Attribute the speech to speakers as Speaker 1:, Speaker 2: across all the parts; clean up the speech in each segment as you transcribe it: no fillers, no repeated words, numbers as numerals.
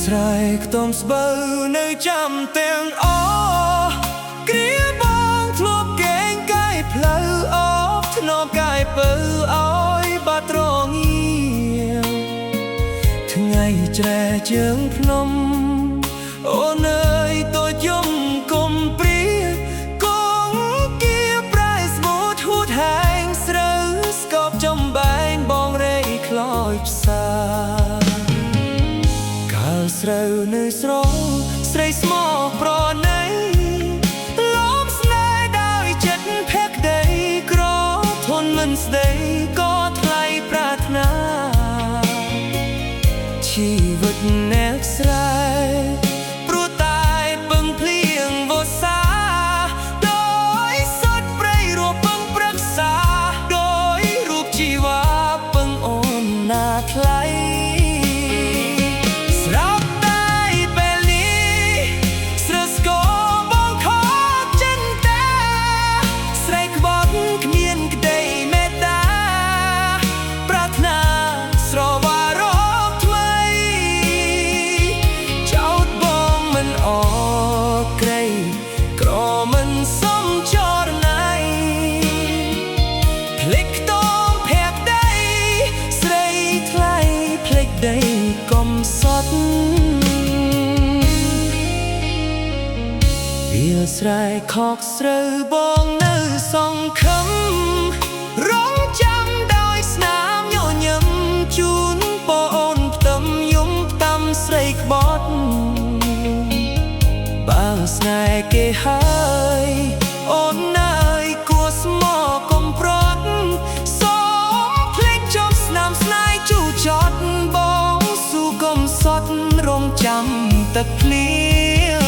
Speaker 1: ស្រែកខ្ទមស្បូវនៅចាំទាំងអគ្រាបងធ្លាប់កេងកាយផ្លូវអបធ្នមកាយពើឲ្យបាត់រងាថ្ងៃជ្រែជើងភ្នំអូនអើយតូចយំគុំព្រាគង់គៀប្រែស្មូតហួតហែងស្រូវស្កប់ចំបែងបងរែកខ្លោចផ្សាស្រូវនៅស្រងស្រីស្មោះប្រណីលំស្នេហ៍ដោយចិត្តភក្តីក្រធន់មិនស្ដីក៏ថ្លៃប្រាថ្នាជីវិតអ្នកស្រែព្រោះតែពឹងភ្លៀងវស្សាដោយសត្វព្រៃរពឹងប្រឹក្សាដោយរូបជីវ៉ាពឹងអូនណាថ្លៃកំសត់វាស្រែខកស្រូវបងនៅសង្ឃឹមរងចាំដោយស្នាមញញឹមជូនបងអូនផ្ទឹមយំផ្ដាំស្រីក្បត់បើស្នេហ៍គេហើយអូនអើយគួរស្មោះកុំប្រត់សូមភ្លេចចប់ស្នាមស្នេហ៍ជូរចត់បងកុំសត់រងចាំទឹកភ្លៀង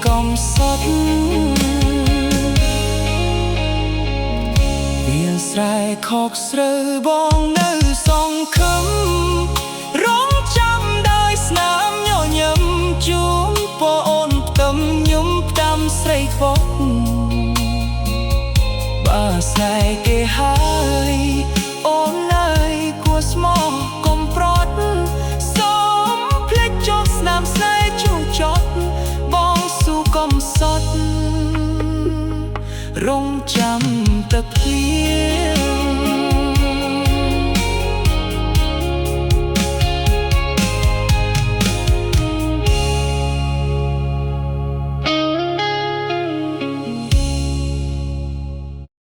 Speaker 1: កំសត់វាស្រែខកស្រូវបងនៅសង្ឃឹមរងចាំដោយស្នាមញញឹមជូនបងអូនផ្ទឹមយំផ្ដាំស្រីខ្វត់បើស្នេហ៍គេហើយអូនអើយគួរស្មោះកុំប្រត់សូមភ្លេចចុះស្នាមស្នេហ៍ជូរចត់កំសត់រងចាំទឹកភ្លៀង